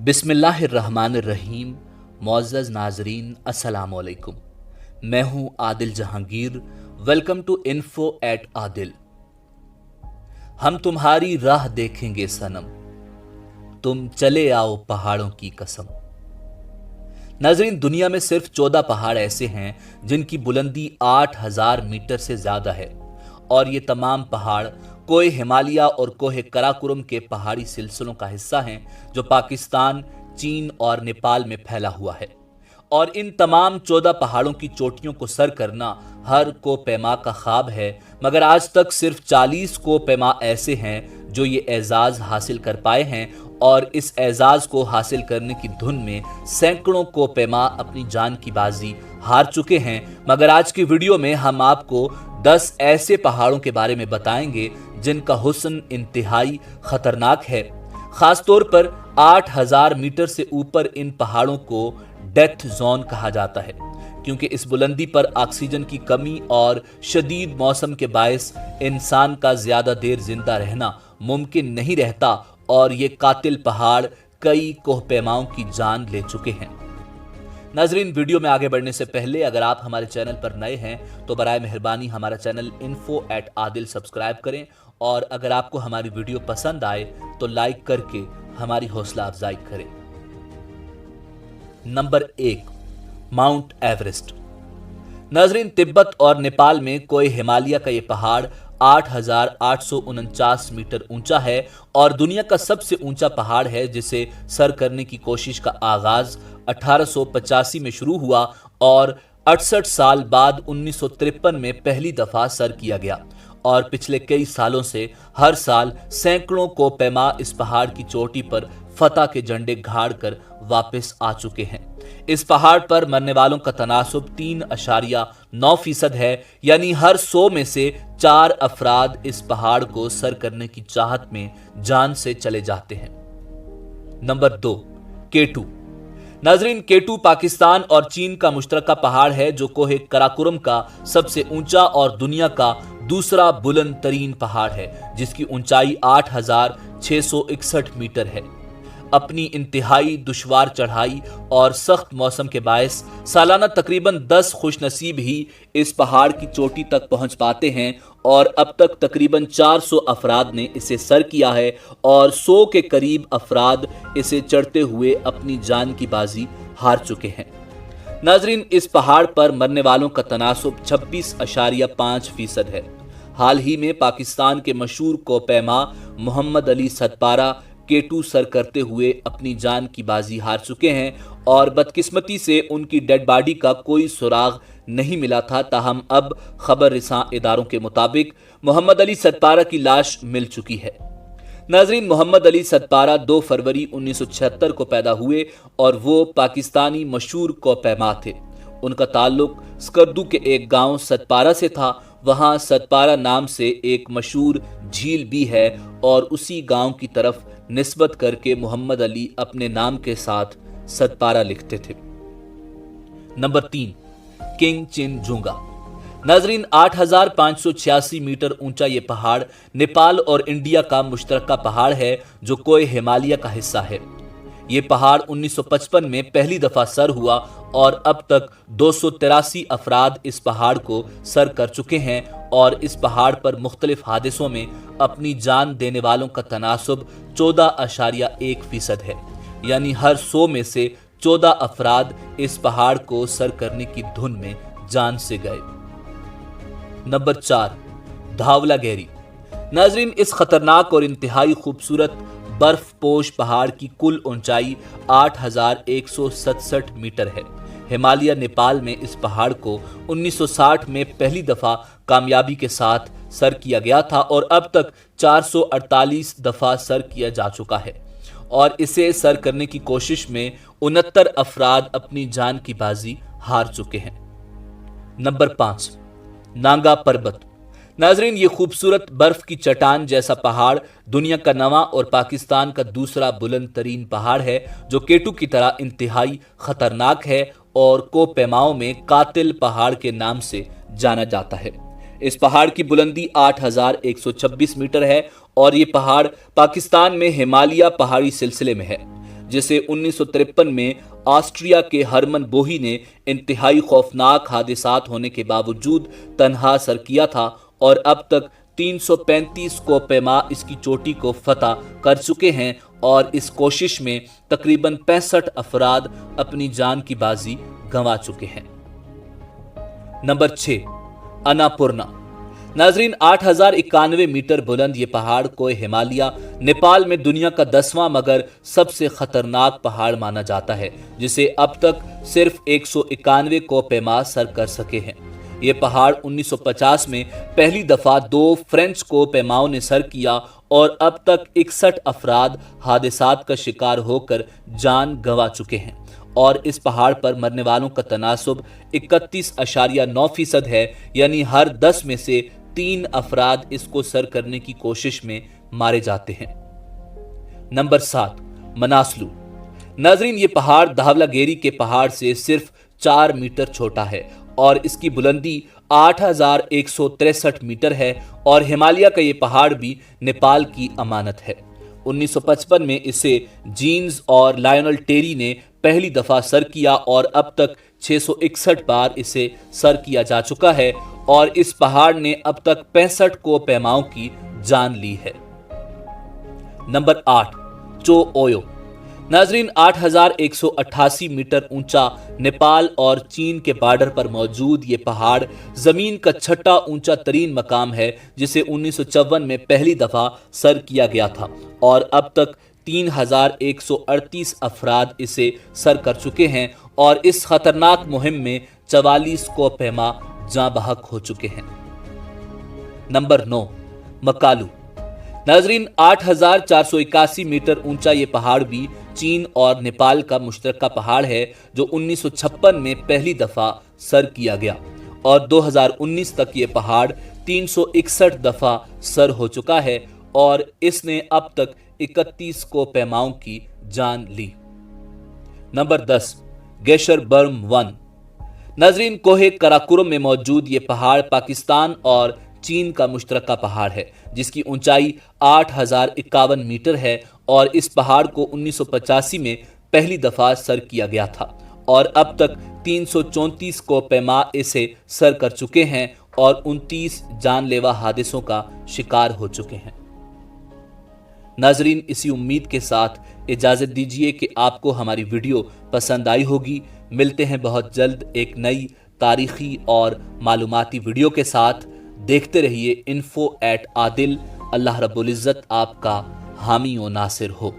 बिस्मिल्लाहिर्रहमानिर्रहीम। मुअज़्ज़ज़ नाज़रीन, अस्सलाम वालेकुम। मैं हूं Adil Jahangir. Welcome to info at Adil. हम तुम्हारी राह देखेंगे सनम, तुम चले आओ पहाड़ों की कसम। नाज़रीन, दुनिया में सिर्फ 14 पहाड़ ऐसे हैं जिनकी बुलंदी 8000 मीटर से ज्यादा है, और ये तमाम पहाड़ कोहे हिमालय और कोहे कराकोरम के पहाड़ी सिलसिलों का हिस्सा हैं जो पाकिस्तान, चीन और नेपाल में फैला हुआ है। और इन तमाम 14 पहाड़ों की चोटियों को सर करना हर कोपैमा का ख्वाब है, मगर आज तक सिर्फ 40 कोपैमा ऐसे हैं जो ये एजाज हासिल कर पाए हैं, और इस एजाज को हासिल करने की धुन में सैकड़ों कोपैमा अपनी जान की बाजी हार चुके हैं। मगर आज की वीडियो में हम आपको 10 ऐसे पहाड़ों के बारे में बताएंगे जिनका हुस्न इंतहाई खतरनाक है। खासतौर पर 8000 मीटर से ऊपर इन पहाड़ों को डेथ जोन कहा जाता है, क्योंकि इस बुलंदी पर ऑक्सीजन की कमी और शदीद मौसम के बायस इंसान का ज्यादा देर जिंदा रहना मुमकिन नहीं रहता, और ये कातिल पहाड़ कई कोहपैमाओं की जान ले चुके हैं। नाजरीन, वीडियो में आगे बढ़ने से पहले अगर आप हमारे चैनल पर नए हैं तो बराए मेहरबानी हमारा channel info at Adil subscribe करें, और अगर आपको हमारी वीडियो पसंद आए तो लाइक करके हमारी हौसला अफजाई करें। Number 1, mount Everest. नाजरीन, तिब्बत और नेपाल में कोहे हिमालय का ये पहाड़ 8849 मीटर ऊंचा है और दुनिया का सबसे ऊंचा पहाड़ है, जिसे सर करने की कोशिश का आगाज 1885 में शुरू हुआ और 68 साल बाद 1953 में पहली दफा सर किया गया, और पिछले कई सालों से हर साल सैकड़ों कोपैमा इस पहाड़ की चोटी पर फतह के झंडे गाड़ कर वापस आ चुके हैं। इस पहाड़ पर मरने वालों का तनासुब 3.9% है, यानी हर 100 में से 4 अफराद इस पहाड़ को सर करने की चाहत में जान से चले जाते हैं। Number 2, K2। नाजरीन, K2 पाकिस्तान और चीन का मुश्तरका पहाड़ है जो कोहे कराकोरम का सबसे ऊंचा और दुनिया का दूसरा बुलंद तरीन पहाड़ है, जिसकी ऊंचाई 8661 मीटर है। अपनी इंतहाई दुश्वार चढ़ाई और सख्त मौसम के बायस सालाना तकरीबन 10 खुशनसीब ही इस पहाड़ की चोटी तक पहुंच पाते हैं, और अब तक तकरीबन 400 अफराद ने इसे सर किया है और 100 के करीब अफराद इसे चढ़ते हुए अपनी जान की बाजी हार चुके हैं। नाजरीन, इस पहाड़ पर मरने वालों का तनासुब 26.5% है। हाल ही में पाकिस्तान के मशहूर कोपैमा मोहम्मद अली सतपारा K2 सर करते हुए अपनी जान की बाजी हार चुके हैं, और बदकिस्मती से उनकी डेड बॉडी का कोई सुराग नहीं मिला था। ताहम अब खबर रिसां इदारों के मुताबिक मोहम्मद अली सतपारा की लाश मिल चुकी है। नाजरीन, मोहम्मद अली सतपारा 2 फरवरी 1976 को पैदा हुए और वो पाकिस्तानी मशहूर कोपैमा थे। उनका ताल्लुक स्कर्दू के एक गांव सतपारा से था। वहां सतपारा नाम से एक मशहूर झील भी है, और उसी गांव की तरफ निस्बत करके मोहम्मद अली अपने नाम के साथ सतपारा लिखते थे। Number 3, Kangchenjunga. नाजरीन, 8586 मीटर ऊंचा ये पहाड़ नेपाल और इंडिया का मुश्तरका पहाड़ है जो कोहे हिमालय का हिस्सा है। ये पहाड़ 1955 में पहली दफा सर हुआ, और अब तक 283 अफराद इस पहाड़ को सर कर चुके हैं, और इस पहाड़ पर मुख्तलिफ हादसों में अपनी जान देने वालों का तनासुब 14.1% है, यानी हर 100 में से 14 अफराद इस पहाड़ को सर करने की धुन में जान से गए। नंबर 4, धावलागेरी। नाजरीन, इस खतरनाक और इंतहाई खूबसूरत बर्फ पोश पहाड़ की कुल ऊंचाई 8167 मीटर है। हिमालय नेपाल में इस पहाड़ को 1960 में पहली दफा कामयाबी के साथ सर किया गया था, और अब तक 448 दफा सर किया जा चुका है, और इसे सर करने की कोशिश में 69 अफराद अपनी जान की बाजी हार चुके हैं। नंबर 5, नांगा पर्वत। नाजरीन, ये खूबसूरत बर्फ की चट्टान जैसा पहाड़ दुनिया का 9वां और पाकिस्तान का दूसरा बुलंद तरीन पहाड़ है, जो K2 की तरह इंतहाई खतरनाक है और कोपैमाओं में कातिल पहाड़ के नाम से जाना जाता है। इस पहाड़ की बुलंदी 8126 मीटर है, और ये पहाड़ पाकिस्तान में हिमालय पहाड़ी सिलसिले में है। जिसे 1953 में ऑस्ट्रिया के हरमन बोही ने इंतहाई खौफनाक हादसात होने के बावजूद तन्हा सर किया था, और अब तक 335 कोपेमा इसकी चोटी को फतह कर चुके हैं और इस कोशिश में तकरीबन 65 अफराद अपनी जान की बाजी गंवा चुके हैं। नंबर 6, अन्नपूर्णा। नाजरीन, 8091 मीटर बुलंद ये पहाड़ कोह हिमालय नेपाल में दुनिया का 10वां मगर सबसे खतरनाक पहाड़ माना जाता है, जिसे अब तक सिर्फ 191 कोपेमा सर कर सके हैं। ये पहाड़ 1950 में पहली दफा 2 फ्रेंच कोपेमाओं ने सर किया और अब तक 61 अफराद हादसात का शिकार होकर जान गंवा चुके हैं, और इस पहाड़ पर मरने वालों का तनासुब 31.9% है, यानी हर 10 में से 3 अफराद इसको सर करने की कोशिश में मारे जाते हैं। नंबर 7, मनासलू। नाजरीन, ये पहाड़ धावलागेरी के पहाड़ से सिर्फ 4 मीटर छोटा है और इसकी बुलंदी 8163 मीटर है, और हिमालय का ये पहाड़ भी नेपाल की अमानत है। 1955 में इसे जीन्स और लायनल टेरी ने पहली दफा सर किया और अब तक 661 बार इसे सर किया जा चुका है, और इस पहाड़ ने अब तक 65 कोपेमाओं की जान ली है। नंबर 8, चो ओयो। नाजरीन, 8188 मीटर ऊंचा नेपाल और चीन के बॉर्डर पर मौजूद ये पहाड़ जमीन का छठा ऊंचा तरीन मकाम है, जिसे 1954 में पहली दफा सर किया गया था, और अब तक 3138 अफराद इसे सर कर चुके हैं, और इस खतरनाक मुहिम में 44 कोपेमा जाँ बहक हो चुके हैं। नंबर 9, मकालू। नाजरीन, 8481 मीटर ऊंचा ये पहाड़ भी चीन और नेपाल का मुश्तरका पहाड़ है, जो 1956 में पहली दफा सर किया गया, और 2019 तक ये पहाड़ 361 दफा सर हो चुका है, और इसने अब तक 31 कोपेमाओं की जान ली। नंबर 10, गेशर बर्म 1। नाजरीन, कोहे कराकोरम में मौजूद ये पहाड़ पाकिस्तान और चीन का मुश्तरका पहाड़ है, जिसकी ऊंचाई 8051 मीटर है, और इस पहाड़ को 1985 में पहली दफा सर किया गया था, और अब तक 334 कोपेमा इसे सर कर चुके हैं, और 29 जानलेवा हादसों का शिकार हो चुके हैं। नाजरीन, इसी उम्मीद के साथ इजाजत दीजिए कि आपको हमारी वीडियो पसंद आई होगी। मिलते हैं बहुत जल्द एक नई तारीखी और मालूमाती वीडियो के साथ। देखते रहिए info@adil। अल्लाह रब्बुल इज़्ज़त आपका हामी व नासिर हो।